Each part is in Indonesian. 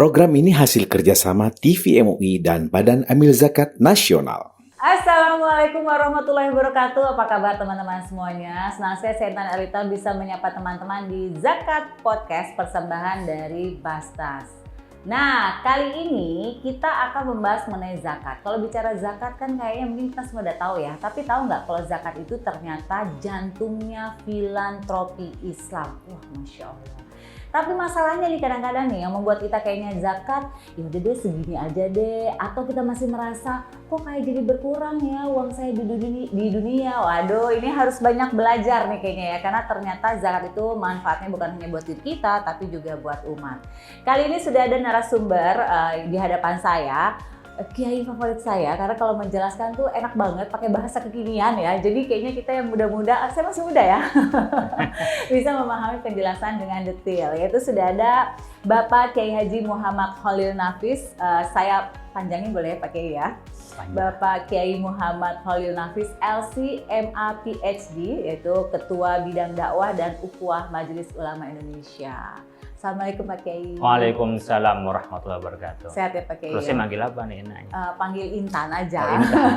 Program ini hasil kerjasama TV MUI dan Badan Amil Zakat Nasional. Assalamualaikum warahmatullahi wabarakatuh. Apa kabar teman-teman semuanya? Senang saya Intan Elita bisa menyapa teman-teman di Zakat Podcast persembahan dari Bastas. Nah, kali ini kita akan membahas mengenai zakat. Kalau bicara zakat kan kayaknya mungkin kita semua udah tahu ya. Tapi tahu nggak kalau zakat itu ternyata jantungnya filantropi Islam. Wah, Masya Allah. Tapi masalahnya nih kadang-kadang nih yang membuat kita kayaknya zakat, ya udah deh segini aja deh. Atau kita masih merasa, kok kayak jadi berkurang ya uang saya di dunia. Waduh, ini harus banyak belajar nih kayaknya ya. Karena ternyata zakat itu manfaatnya bukan hanya buat diri kita, tapi juga buat umat. Kali ini sudah ada narasumber di hadapan saya. Kiai favorit saya karena kalau menjelaskan tuh enak banget pakai bahasa kekinian ya. Jadi kayaknya kita yang muda-muda, saya masih muda ya, bisa memahami penjelasan dengan detail. Yaitu sudah ada Bapak Kiai Haji Muhammad Khalil Nafis. Saya panjangin boleh ya Pak Kiai ya. Bapak Kiai Muhammad Khalil Nafis LC MA PhD, yaitu Ketua Bidang Dakwah dan Ukhuwah Majelis Ulama Indonesia. Assalamualaikum Pak Kiai. Waalaikumsalam warahmatullahi wabarakatuh. Sehat ya Pak Kiai? Terus saya manggil apa nih enaknya? Panggil Intan aja. Oh, Intan.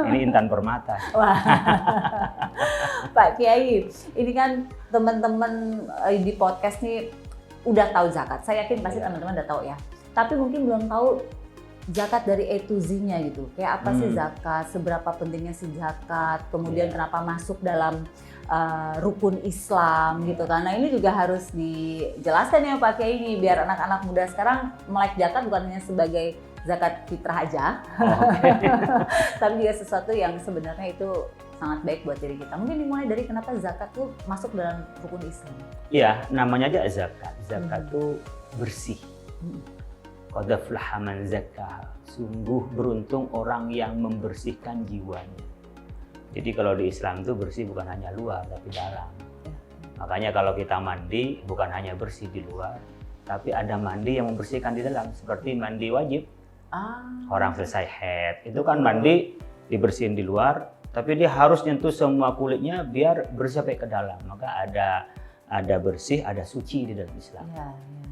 Ini Intan Permata. Wah. Pak Kiai, ini kan teman-teman di podcast nih udah tahu zakat. Saya yakin pasti teman-teman udah tahu ya. Tapi mungkin belum tahu zakat dari A to Z-nya gitu. Kayak apa sih zakat, seberapa pentingnya sih zakat, kemudian kenapa masuk dalam rukun Islam gitu kan. Nah ini juga harus dijelaskan ya Pak Kiai ini biar anak-anak muda sekarang melek zakat bukan hanya sebagai zakat fitrah aja, tapi juga sesuatu yang sebenarnya itu sangat baik buat diri kita. Mungkin dimulai dari kenapa zakat tuh masuk dalam rukun Islam. Iya, namanya aja zakat. Zakat tuh bersih. Qad aflaha man zakkaha. Sungguh beruntung orang yang membersihkan jiwanya. Jadi kalau di Islam itu bersih bukan hanya luar tapi dalam. Makanya kalau kita mandi bukan hanya bersih di luar, tapi ada mandi yang membersihkan di dalam. Seperti mandi wajib. Orang selesai haid, itu kan mandi dibersihin di luar, tapi dia harus nyentuh semua kulitnya biar bersih sampai ke dalam. Maka ada bersih, ada suci di dalam Islam.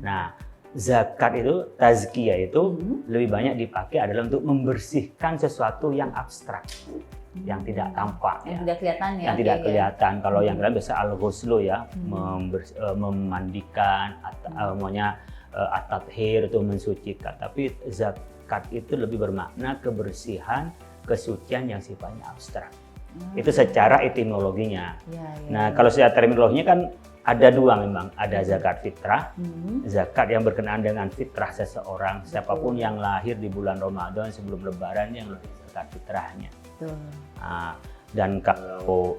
Nah, zakat itu, tazkiyah itu lebih banyak dipakai adalah untuk membersihkan sesuatu yang abstrak. Yang tidak tampak, yang tidak kelihatan ya. Yang tidak kelihatan. Kalau yang lain biasa al-ghuslu ya, memandikan, at-tathhir itu mensucikan. Tapi zakat itu lebih bermakna kebersihan, kesucian yang sifatnya abstrak. Itu secara etimologinya. Nah, kalau secara terminologinya kan ada dua memang. Ada zakat fitrah, zakat yang berkenaan dengan fitrah seseorang. Siapapun yang lahir di bulan Ramadan sebelum Lebaran yang lebih zakat fitrahnya. Nah, dan kalau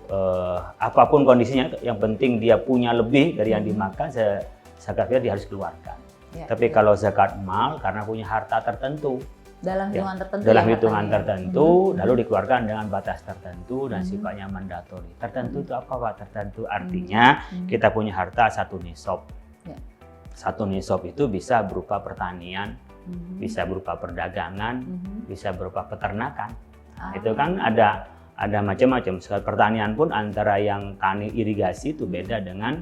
apapun kondisinya, yang penting dia punya lebih dari yang dimakan, zakat fitrah dia harus keluarkan. Tapi kalau zakat mal karena punya harta tertentu, dalam hitungan tertentu, lalu dikeluarkan dengan batas tertentu dan sifatnya mandatori. Tertentu itu apa Pak? Tertentu artinya kita punya harta satu nisab. Satu nisab itu bisa berupa pertanian, bisa berupa perdagangan, bisa berupa peternakan. Itu kan ada macam-macam. Sekali pertanian pun antara yang tani irigasi itu beda dengan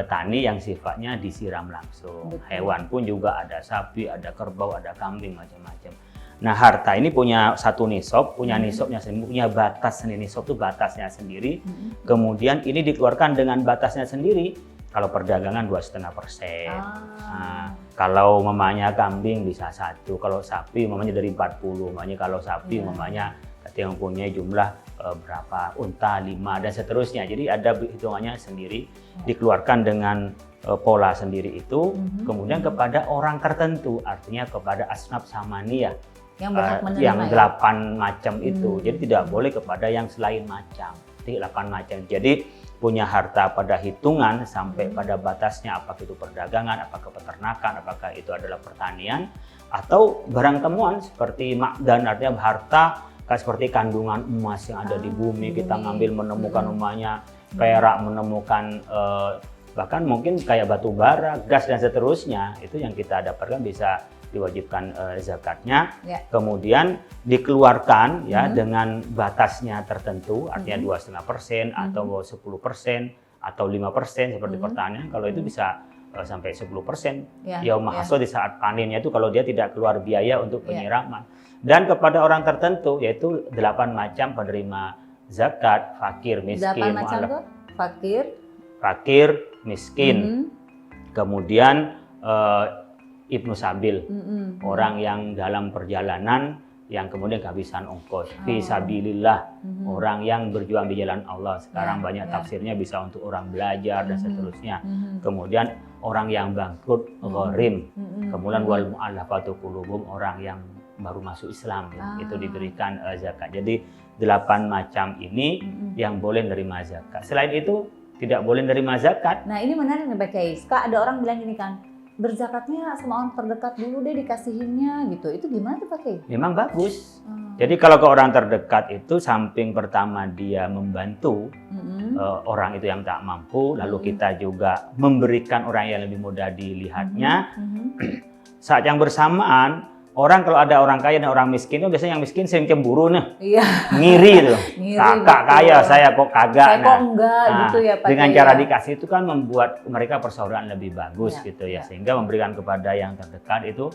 tani yang sifatnya disiram langsung. Hewan pun juga ada sapi, ada kerbau, ada kambing, macam-macam. Nah, harta ini punya satu nisab, punya nisabnya sendiri, punya batas sendiri. Nisab itu batasnya sendiri. Kemudian ini dikeluarkan dengan batasnya sendiri. Kalau perdagangan 2,5%. Nah, kalau mamanya kambing bisa 1, kalau sapi mamanya dari 40, mamanya kalau sapi mamanya yang mempunyai jumlah berapa, unta 5 dan seterusnya. Jadi ada hitungannya sendiri, dikeluarkan dengan pola sendiri itu, kemudian kepada orang tertentu, artinya kepada asnaf samaniyah yang 8 macam itu. Jadi tidak boleh kepada yang selain macam. Jadi 8 macam. Jadi punya harta pada hitungan sampai pada batasnya, apakah itu perdagangan, apakah peternakan, apakah itu adalah pertanian, atau barang temuan seperti makdan, artinya harta seperti kandungan emas yang ada di bumi, kita ngambil menemukan umpamanya perak, menemukan bahkan mungkin kayak batu bara, gas dan seterusnya, itu yang kita dapatkan bisa diwajibkan zakatnya. Kemudian dikeluarkan ya dengan batasnya tertentu, artinya 2,5% atau 10% atau 5% seperti pertanian. Kalau itu bisa sampai 10%. Ya, Yaum hasad di saat panennya itu kalau dia tidak keluar biaya untuk penyiraman. Dan kepada orang tertentu yaitu 8 macam penerima zakat, fakir, miskin, 8 macam tuh? fakir, miskin. Kemudian Ibnu Sabil, orang yang dalam perjalanan yang kemudian kehabisan ongkos. Fi sabilillah, orang yang berjuang di jalan Allah. Sekarang banyak tafsirnya bisa untuk orang belajar dan seterusnya. Kemudian orang yang bangkrut, gharim. Kemudian wal mu'allafatu qulubuhum, orang yang baru masuk Islam, itu diberikan zakat. Jadi 8 macam ini yang boleh menerima zakat. Selain itu tidak boleh menerima zakat. Nah ini menarik nih Pak Kiai. Ada orang bilang gini kan, berzakatnya sama orang terdekat dulu deh dikasihinnya gitu. Itu gimana tuh Pak Kiai? Memang bagus. Jadi kalau ke orang terdekat itu samping pertama dia membantu orang itu yang tak mampu, lalu kita juga memberikan orang yang lebih mudah dilihatnya. Saat yang bersamaan, orang kalau ada orang kaya dan orang miskin itu biasanya yang miskin sering cemburu nih. Iya. Ngiri tuh. Kakak kaya, saya kok kagak. Saya kok enggak gitu ya Pak. Dengan cara dikasih itu kan membuat mereka persaudaraan lebih bagus gitu ya. Sehingga memberikan kepada yang terdekat itu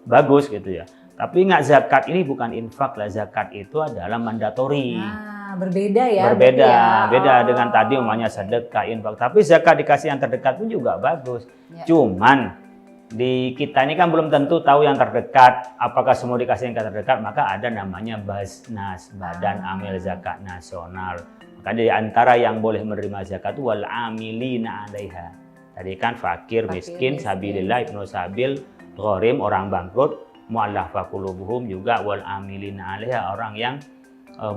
bagus gitu ya. Tapi ingat zakat ini bukan infak lah, zakat itu adalah mandatori. Nah, berbeda ya. Beda dengan tadi umpamanya sedekah, infak. Tapi zakat dikasih yang terdekat pun juga bagus. Cuman di kita ini kan belum tentu tahu yang terdekat, apakah semua dikasih yang terdekat, maka ada namanya Basnas, Badan Amil Zakat Nasional. Maka di antara yang boleh menerima zakat itu wal amilina 'alaiha. Tadi kan fakir, miskin, sabilillah, Ibnu Sabil, gharim, orang bangkrut, mu'allafah qulubuhum juga wal amilina 'alaiha, orang yang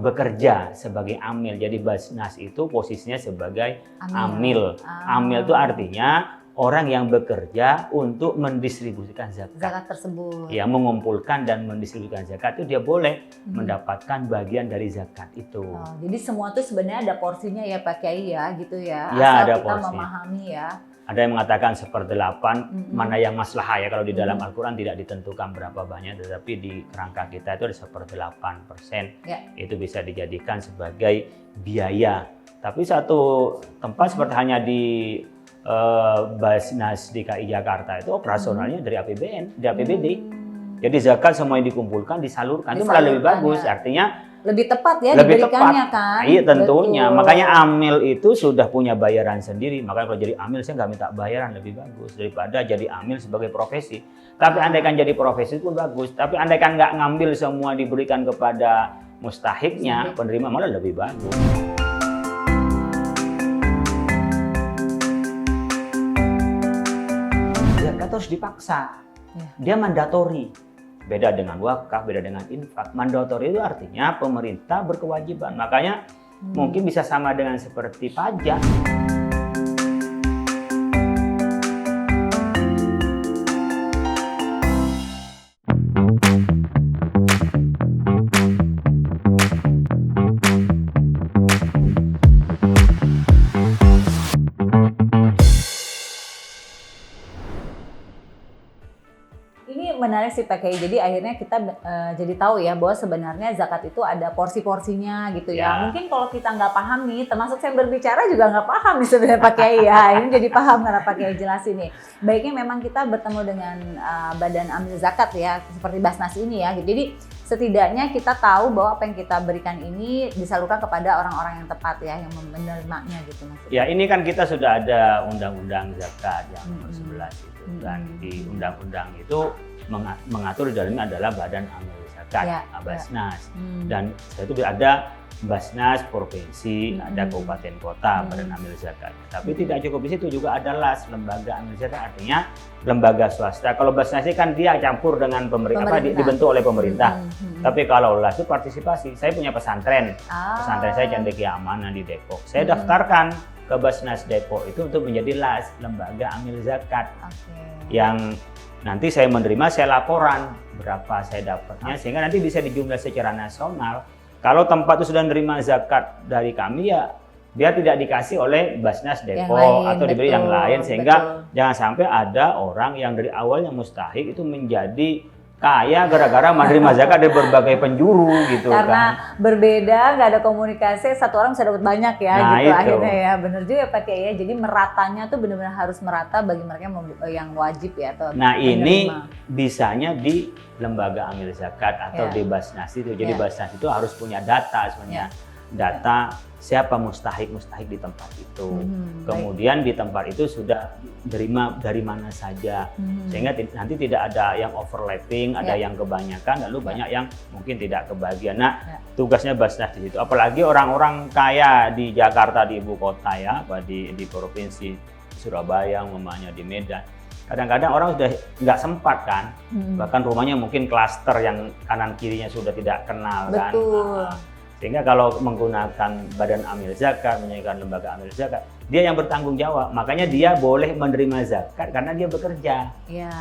bekerja sebagai amil. Jadi Basnas itu posisinya sebagai amil. Amil itu artinya orang yang bekerja untuk mendistribusikan zakat tersebut. Ya, mengumpulkan dan mendistribusikan zakat itu dia boleh mendapatkan bagian dari zakat itu. Jadi semua itu sebenarnya ada porsinya ya Pak Kiai ya, gitu ya. Ya, asal ada kita porsi. memahami ya. Ada yang mengatakan 1/8, mana yang maslahah ya, kalau di dalam Al-Quran tidak ditentukan berapa banyak, tetapi di kerangka kita itu ada 1/8%. Itu bisa dijadikan sebagai biaya. Tapi satu tempat seperti hanya di Basnas DKI Jakarta itu operasionalnya dari APBN, dari APBD. Jadi zakat semuanya dikumpulkan, disalurkan. Itu malah lebih bagus. Artinya lebih tepat ya lebih diberikannya tepat. kan. Iya tentunya. Betul. Makanya amil itu sudah punya bayaran sendiri. Makanya kalau jadi amil saya nggak minta bayaran, lebih bagus daripada jadi amil sebagai profesi. Tapi andaikan jadi profesi pun bagus. Tapi andaikan nggak ngambil semua diberikan kepada mustahiknya, penerima malah lebih bagus. Zakat harus dipaksa. Dia mandatori. Beda dengan wakaf, beda dengan infak. Mandatori itu artinya pemerintah berkewajiban. Makanya mungkin bisa sama dengan seperti pajak. Menarik sih Pak Kiai. Jadi akhirnya kita jadi tahu ya bahwa sebenarnya zakat itu ada porsi-porsinya gitu ya. Mungkin kalau kita nggak paham nih, termasuk saya berbicara juga nggak paham nih sebenarnya Pak Kiai ya. Ini jadi paham karena Pak Kiai jelasin nih. Baiknya memang kita bertemu dengan Badan Amil Zakat ya, seperti Basnas ini ya. Jadi setidaknya kita tahu bahwa apa yang kita berikan ini disalurkan kepada orang-orang yang tepat ya, yang menerimanya gitu maksudnya. Ya ini kan kita sudah ada undang-undang zakat yang nomor 11 itu. Dan di undang-undang itu mengatur di dalamnya adalah Badan Amil Zakat, Basnas. Dan itu ada Basnas provinsi, ada kabupaten kota, Badan Amil Zakat. Tapi tidak cukup di situ, juga ada LAS, Lembaga Amil Zakat, artinya lembaga swasta. Kalau Basnas kan dia campur dengan pemerintah, dibentuk oleh pemerintah. Tapi kalau LAS itu partisipasi. Saya punya pesantren, pesantren saya Cendekia Amanah di Depok. Saya daftarkan ke Basnas Depok itu untuk menjadi LAS, Lembaga Amil Zakat. Yang nanti saya menerima, saya laporan berapa saya dapatnya, sehingga nanti bisa dijumlah secara nasional. Kalau tempat itu sudah menerima zakat dari kami, ya biar tidak dikasih oleh Basnas Depok atau diberi yang lain, sehingga jangan sampai ada orang yang dari awalnya mustahik itu menjadi kaya gara-gara menerima zakat dari berbagai penjuru gitu Karena kan. berbeda, nggak ada komunikasi, satu orang bisa dapat banyak ya, Nah, gitu itu. akhirnya ya. Bener juga ya Pak Kiai ya. Jadi meratanya tuh benar-benar harus merata bagi mereka yang wajib ya atau Nah ini penerima. bisanya di lembaga amil zakat atau Ya. di Basnas itu. Jadi Ya. Basnas itu harus punya data sebenarnya. Data siapa mustahik di tempat itu. Baik. Kemudian di tempat itu sudah terima dari mana saja. Sehingga nanti tidak ada yang overlapping, ada yang kebanyakan, lalu banyak yang mungkin tidak kebagian. Nah, tugasnya Basnas di situ. Apalagi orang-orang kaya di Jakarta, di ibu kota ya, di provinsi Surabaya, umpamanya di Medan. Kadang-kadang orang sudah nggak sempat kan, bahkan rumahnya mungkin klaster yang kanan kirinya sudah tidak kenal kan. Betul. Sehingga kalau menggunakan badan amil zakat, menyediakan lembaga amil zakat, dia yang bertanggung jawab. Makanya dia boleh menerima zakat karena dia bekerja. Iya.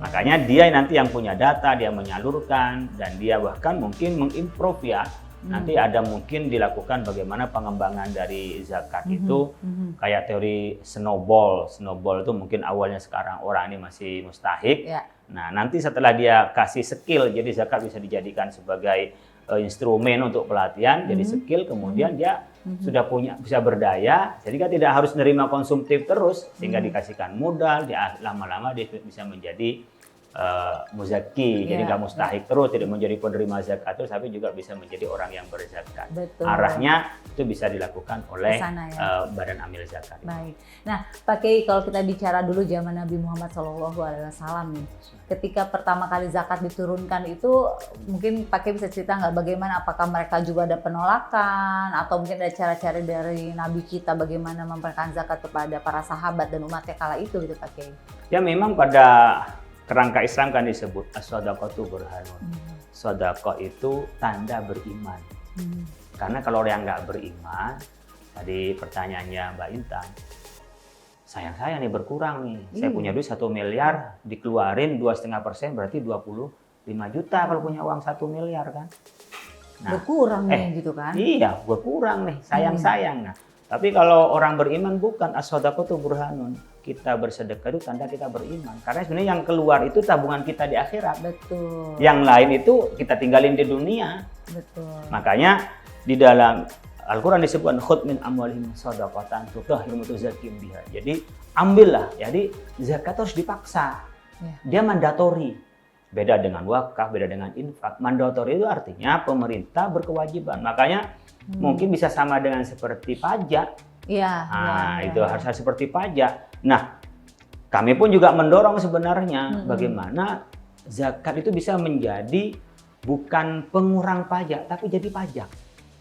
Makanya dia nanti yang punya data, dia menyalurkan, dan dia bahkan mungkin mengimprove ya. Nanti ada mungkin dilakukan bagaimana pengembangan dari zakat itu, kayak teori snowball. Snowball itu mungkin awalnya sekarang orang ini masih mustahik. Ya. Nah nanti setelah dia kasih skill, jadi zakat bisa dijadikan sebagai instrumen untuk pelatihan, jadi skill, kemudian dia sudah bisa berdaya, jadi kan tidak harus nerima konsumtif terus, sehingga dikasihkan modal, dia lama-lama dia bisa menjadi muzaki, jadi nggak mustahik terus, tidak menjadi penerima zakat terus, tapi juga bisa menjadi orang yang berzakat. Betul. Arahnya itu bisa dilakukan oleh Kesana, ya. badan amil zakat. Baik. Nah, Pak Kiai, kalau kita bicara dulu zaman Nabi Muhammad SAW nih, ketika pertama kali zakat diturunkan itu, mungkin Pak Kiai bisa cerita nggak bagaimana? Apakah mereka juga ada penolakan atau mungkin ada cara-cara dari Nabi kita bagaimana memberikan zakat kepada para sahabat dan umatnya kala itu gitu Pak Kiai? Ya memang pada kerangka Islam kan disebut as-shadaqatu burhanun. Sedekah itu tanda beriman. Karena kalau yang nggak beriman, tadi pertanyaannya Mbak Intan, sayang saya nih berkurang nih. Saya punya duit 1 miliar, dikeluarin 2,5% berarti 25 juta kalau punya uang 1 miliar kan. Nah, Berkurang nih gitu kan? Iya, berkurang nih, sayang-sayang. Nah, tapi kalau orang beriman bukan as-shadaqatu burhanun. Kita bersedekah itu tanda kita beriman. Karena sebenarnya yang keluar itu tabungan kita di akhirat. Betul. Yang lain itu kita tinggalin di dunia. Betul. Makanya di dalam Al-Quran disebutkan khudh min amwalihim shadaqatan tutahhiruhum wa tuzakkihim biha. Jadi ambillah. Jadi zakat harus dipaksa. Dia mandatori. Beda dengan wakaf, beda dengan infak. Mandatori itu artinya pemerintah berkewajiban. Makanya mungkin bisa sama dengan seperti pajak. Itu harus seperti pajak. Nah, kami pun juga mendorong sebenarnya bagaimana zakat itu bisa menjadi bukan pengurang pajak, tapi jadi pajak.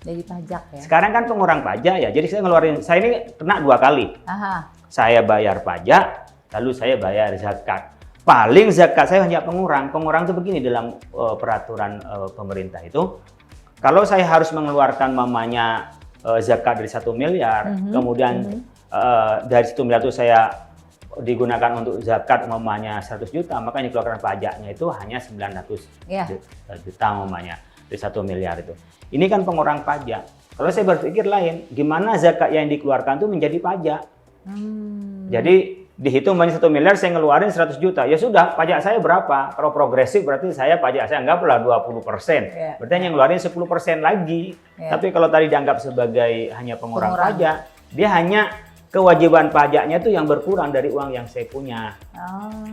Jadi pajak ya. Sekarang kan pengurang pajak ya. Jadi saya ini kena 2 kali. Saya bayar pajak, lalu saya bayar zakat. Paling zakat saya hanya pengurang. Pengurang itu begini dalam peraturan pemerintah itu. Kalau saya harus mengeluarkan mamanya zakat dari 1 miliar, kemudian dari 1 miliar itu saya digunakan untuk zakat mamanya 100 juta, maka yang dikeluarkan pajaknya itu hanya 900 juta mamanya dari 1 miliar itu. Ini kan pengurang pajak. Kalau saya berpikir lain, gimana zakat yang dikeluarkan itu menjadi pajak? Jadi dihitung banyak 1 miliar, saya ngeluarin 100 juta. Ya sudah, pajak saya berapa? Kalau progresif berarti pajak saya anggaplah 20%. Berarti hanya ngeluarin 10% lagi. Tapi kalau tadi dianggap sebagai hanya pengurang pajak, dia hanya kewajiban pajaknya itu yang berkurang dari uang yang saya punya.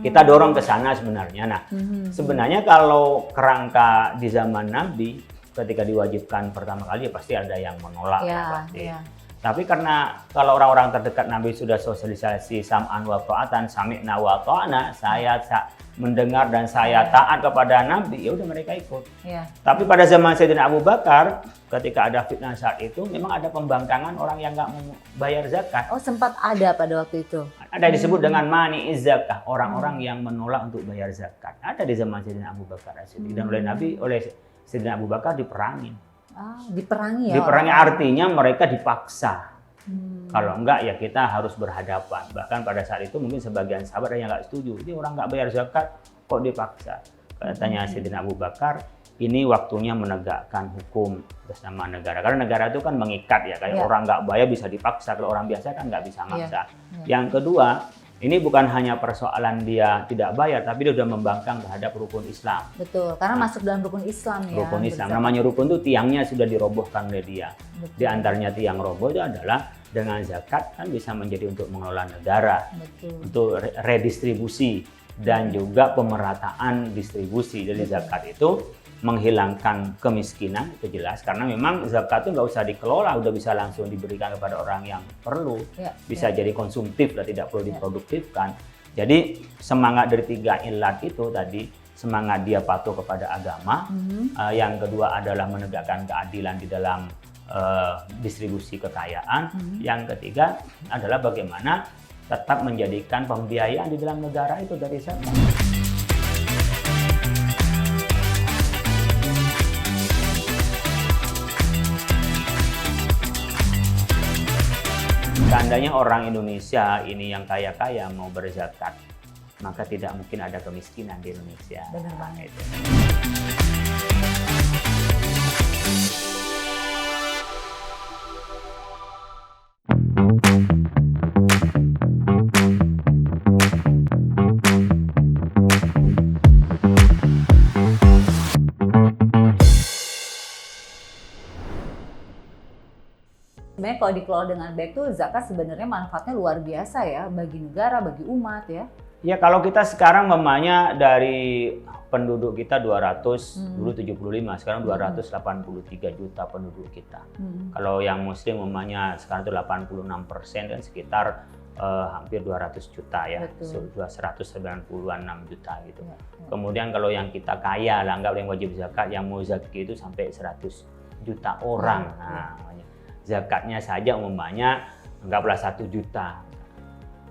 Kita dorong ke sana sebenarnya. Nah, sebenarnya kalau kerangka di zaman Nabi, ketika diwajibkan pertama kali, ya pasti ada yang menolak. Pasti. Tapi karena kalau orang-orang terdekat Nabi sudah sosialisasi sam'an wa ta'atan, sami'na wa ta'ana, saya mendengar dan saya taat kepada Nabi, ya udah mereka ikut. Tapi pada zaman Sayyidina Abu Bakar, ketika ada fitnah saat itu, memang ada pembangkangan orang yang nggak mau bayar zakat. Oh, sempat ada pada waktu itu? Ada disebut dengan mani'iz zakah, orang-orang yang menolak untuk bayar zakat. Ada di zaman Sayyidina Abu Bakar. Dan oleh Nabi, oleh Sayyidina Abu Bakar diperangin. Diperangi ya? Diperangi artinya mereka dipaksa. Kalau enggak ya kita harus berhadapan. Bahkan pada saat itu mungkin sebagian sahabat ada yang nggak setuju. Ini orang nggak bayar zakat kok dipaksa. Katanya Sayyidina Abu Bakar, ini waktunya menegakkan hukum atas nama negara. Karena negara itu kan mengikat ya. Kayak orang nggak bayar bisa dipaksa. Kalau orang biasa kan nggak bisa maksa. Yang kedua, ini bukan hanya persoalan dia tidak bayar, tapi dia sudah membangkang terhadap rukun Islam. Betul, karena masuk dalam rukun Islam ya. Rukun Islam, namanya rukun itu tiangnya sudah dirobohkan oleh dia. Betul. Di antaranya tiang roboh itu adalah dengan zakat kan bisa menjadi untuk mengelola negara, Betul. untuk redistribusi dan juga pemerataan distribusi. Jadi zakat itu menghilangkan kemiskinan, itu jelas, karena memang zakat itu nggak usah dikelola, udah bisa langsung diberikan kepada orang yang perlu, bisa jadi konsumtif dan tidak perlu diproduktifkan. Jadi semangat dari 3 ilat itu tadi, semangat dia patuh kepada agama, yang kedua adalah menegakkan keadilan di dalam distribusi kekayaan, yang ketiga adalah bagaimana tetap menjadikan pembiayaan di dalam negara itu dari zakat. Seandainya orang Indonesia ini yang kaya-kaya mau berzakat, maka tidak mungkin ada kemiskinan di Indonesia. Benar banget. Itu. Sebenarnya kalau dikelola dengan baik tuh zakat sebenarnya manfaatnya luar biasa ya bagi negara, bagi umat ya. Ya kalau kita sekarang memangnya dari penduduk kita 200, dulu 75, sekarang 283 juta penduduk kita. Kalau yang muslim memangnya sekarang itu 86% dan sekitar hampir 200 juta ya, 196 juta gitu. Kemudian kalau yang kita kaya, anggap yang wajib zakat, yang mau zakat itu sampai 100 juta orang. Nah, zakatnya saja umpamanya anggaplah 1 juta.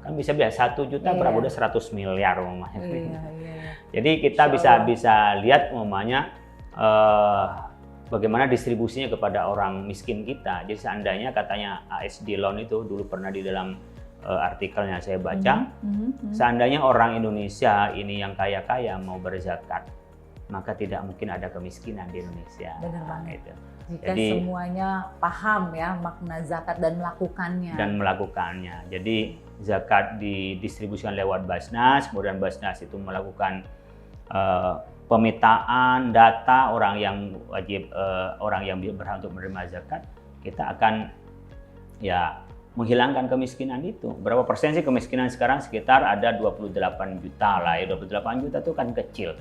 Kan bisa bilang 1 juta berapa udah 100 miliar umpamanya. Jadi kita bisa lihat umpamanya bagaimana distribusinya kepada orang miskin kita. Jadi seandainya katanya ASD Loan itu dulu pernah di dalam artikelnya saya baca, seandainya orang Indonesia ini yang kaya-kaya mau berzakat, maka tidak mungkin ada kemiskinan di Indonesia. Benar banget. Gitu. Jika Jadi, semuanya paham ya makna zakat dan melakukannya. Jadi zakat didistribusikan lewat Basnas, kemudian Basnas itu melakukan pemetaan data orang yang wajib, orang yang berhak untuk menerima zakat. Kita akan ya menghilangkan kemiskinan itu. Berapa persen sih kemiskinan sekarang? Sekitar ada 28 juta lah ya. 28 juta itu kan kecil.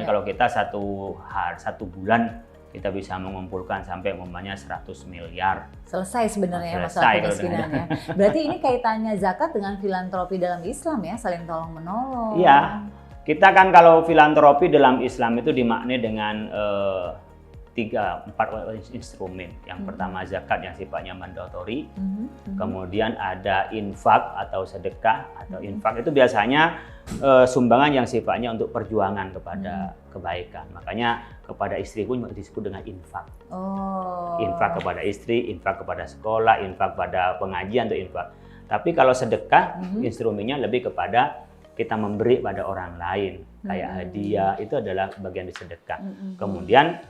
Kalau kita satu bulan kita bisa mengumpulkan sampai umpamanya 100 miliar. Selesai sebenarnya masalah kemiskinannya. Berarti ini kaitannya zakat dengan filantropi dalam Islam ya, saling tolong menolong. Iya, kita kan kalau filantropi dalam Islam itu dimaknai dengan 4 instrumen. Yang pertama zakat yang sifatnya mandatori, kemudian ada infak atau sedekah, atau infak itu biasanya sumbangan yang sifatnya untuk perjuangan kepada kebaikan. Makanya kepada istri pun disebut dengan infak. Infak kepada istri, infak kepada sekolah, infak pada pengajian atau infak. Tapi kalau sedekah, instrumennya lebih kepada kita memberi pada orang lain, kayak hadiah, itu adalah bagian dari sedekah. Kemudian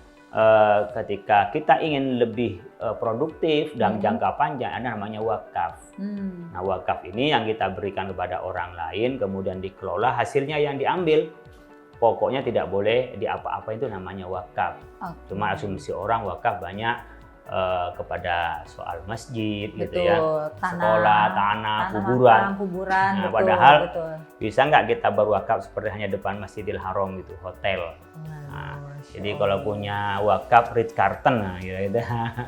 ketika kita ingin lebih produktif dalam jangka panjang, ada namanya wakaf. Nah, wakaf ini yang kita berikan kepada orang lain, kemudian dikelola, hasilnya yang diambil. Pokoknya tidak boleh diapa-apa, itu namanya wakaf. Cuma asumsi orang wakaf banyak kepada soal masjid, gitu ya, sekolah, tanah, kuburan. Nah, padahal bisa nggak kita berwakaf seperti hanya depan Masjidil Haram gitu, hotel. Nah, jadi kalau punya wakaf Ritz Carlton, nah, gitu.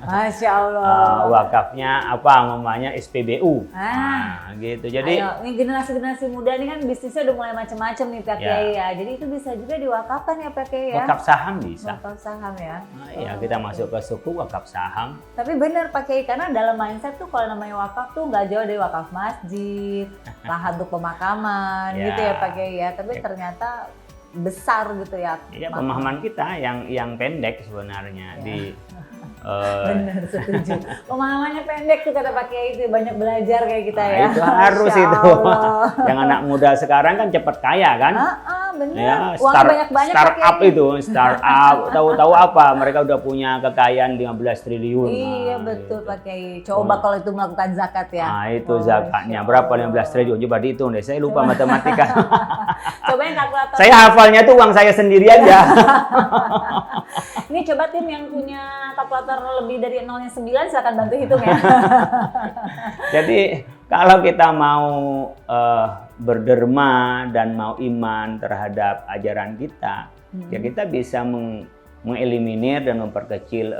Masya Allah. Wakafnya apa namanya SPBU, nah, gitu. Jadi ini generasi muda ini kan bisnisnya udah mulai macam-macam nih Pak Kiai ya. Jadi itu bisa juga diwakafkan ya Pak Kiai ya. Wakaf saham bisa. Wakaf saham ya. Nah, ya kita masuk ke suku wakaf saham. Tapi benar Pak Kiai, karena dalam mindset tuh kalau namanya wakaf tuh nggak jauh dari wakaf masjid, lahan untuk pemakaman, gitu ya Pak Kiai ya. Tapi ternyata besar gitu ya. Iya, pemahaman kita yang pendek sebenarnya benar, setuju. Pemahamannya pendek tuh kata Pak Kiai, itu banyak belajar kayak kita ya. Itu harus itu. Yang anak muda sekarang kan cepat kaya kan. benar. Ya, Uangnya banyak-banyak startup pakai. itu, startup tahu-tahu apa? Mereka udah punya kekayaan 15 triliun. Iya betul Pak Kiai. Coba kalau itu melakukan zakat ya. Nah, itu zakatnya berapa 15 triliun? Coba dihitung deh. Saya lupa matematika. Coba yang kalkulator. Saya hafalnya tuh uang saya sendiri aja. Ini coba tim yang punya kalkulator lebih dari 0,9 silakan bantu hitung ya. Jadi kalau kita mau berderma dan mau iman terhadap ajaran kita, ya kita bisa mengeliminir dan memperkecil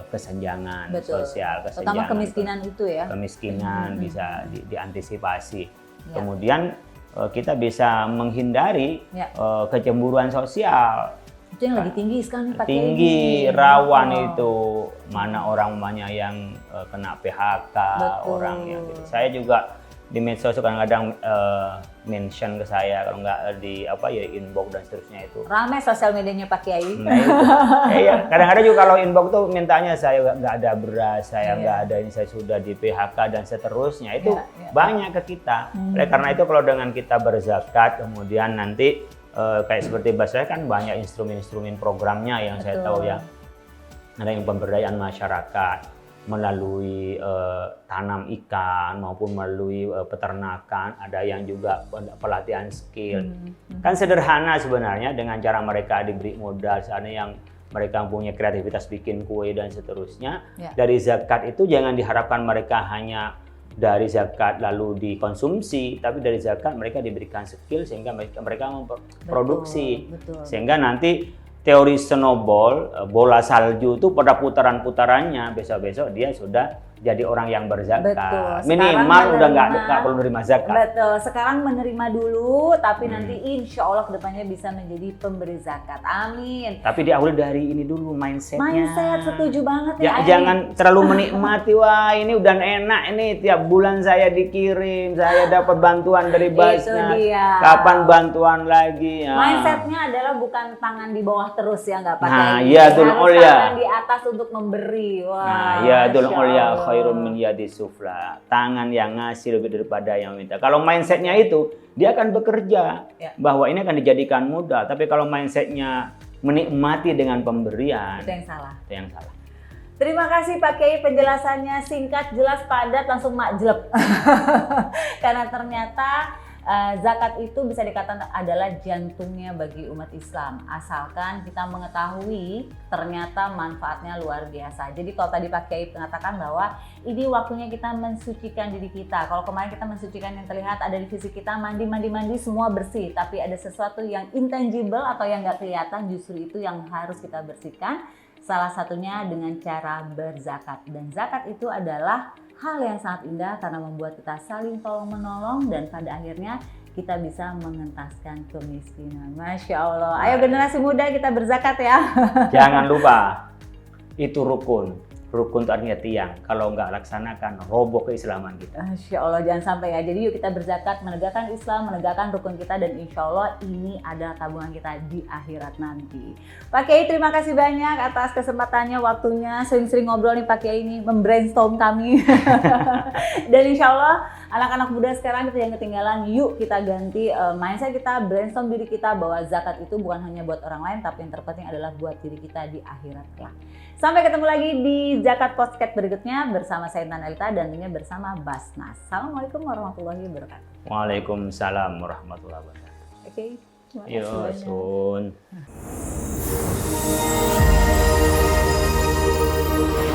kesenjangan sosial, terutama kemiskinan itu ya. Kemiskinan bisa diantisipasi. Ya. Kemudian kita bisa menghindari kecemburuan sosial. Itu yang lagi tinggi sekarang Pak Kiai. Tinggi, rawan itu. Mana orang yang kena PHK, orang yang gitu. Saya juga di medsos kadang-kadang mention ke saya kalau nggak di inbox dan seterusnya itu. Ramai sosial medianya Pak Kiai. Nah, itu. Kadang-kadang juga kalau inbox tuh mintanya saya nggak ada beras, saya nggak ada ini, saya sudah di PHK dan seterusnya. Itu banyak ke kita. Oleh karena itu kalau dengan kita berzakat kemudian nanti kayak seperti bahasa kan banyak instrumen-instrumen programnya yang saya tahu ya. Ada yang pemberdayaan masyarakat melalui tanam ikan maupun melalui peternakan, ada yang juga pelatihan skill. Kan sederhana sebenarnya dengan cara mereka diberi modal, misalnya yang mereka punya kreativitas bikin kue dan seterusnya. Dari zakat itu jangan diharapkan mereka hanya dari zakat lalu dikonsumsi, tapi dari zakat mereka diberikan skill sehingga mereka memproduksi. Sehingga nanti teori snowball, bola salju itu pada putaran-putarannya besok-besok dia sudah jadi orang yang berzakat. Minimal udah nggak perlu menerima zakat. Betul. Sekarang menerima dulu, tapi nanti insya Allah kedepannya bisa menjadi pemberi zakat. Amin. Tapi diawali dari ini dulu mindsetnya. Mindset, setuju banget ya. Jangan terlalu menikmati, wah ini udah enak ini tiap bulan saya dikirim, saya dapat bantuan dari Basnas. Kapan bantuan lagi? Ya. Mindsetnya adalah bukan tangan di bawah terus ya, nggak pakai. Nah, iya dul tangan di atas untuk memberi. Wah. Nah, iya dul khairun min yadi sufla. Tangan yang ngasih lebih daripada yang minta. Kalau mindsetnya itu, dia akan bekerja bahwa ini akan dijadikan modal. Tapi kalau mindsetnya menikmati dengan pemberian, itu yang salah. Itu yang salah. Terima kasih Pak Kiai, penjelasannya singkat, jelas, padat, langsung makjleb. Karena ternyata zakat itu bisa dikatakan adalah jantungnya bagi umat Islam, asalkan kita mengetahui ternyata manfaatnya luar biasa. Jadi kalau tadi Pak Kiai mengatakan bahwa ini waktunya kita mensucikan diri kita. Kalau kemarin kita mensucikan yang terlihat ada di fisik kita, mandi semua bersih, tapi ada sesuatu yang intangible atau yang nggak kelihatan, justru itu yang harus kita bersihkan. Salah satunya dengan cara berzakat, dan zakat itu adalah hal yang sangat indah karena membuat kita saling tolong-menolong dan pada akhirnya kita bisa mengentaskan kemiskinan. Masya Allah. Ayo generasi muda kita berzakat ya. Jangan lupa, itu rukun. Rukun itu artinya tiang. Kalau nggak laksanakan, roboh keislaman kita. Masya Allah, jangan sampai ya. Jadi yuk kita berzakat, menegakkan Islam, menegakkan rukun kita, dan insya Allah ini adalah tabungan kita di akhirat nanti. Pak Kiai, terima kasih banyak atas kesempatannya, waktunya. Sering-sering ngobrol nih Pak Kiai ini, membrainstorm kami. Dan insya Allah anak-anak muda sekarang kita yang ketinggalan, yuk kita ganti mindset kita, brainstorm diri kita bahwa zakat itu bukan hanya buat orang lain, tapi yang terpenting adalah buat diri kita di akhirat kelak. Sampai ketemu lagi di Zakat Podcast berikutnya bersama saya Intan Elita dan tentunya bersama Basnas. Assalamualaikum warahmatullahi wabarakatuh. Waalaikumsalam warahmatullahi wabarakatuh. Oke, terima kasih banyak. Sun.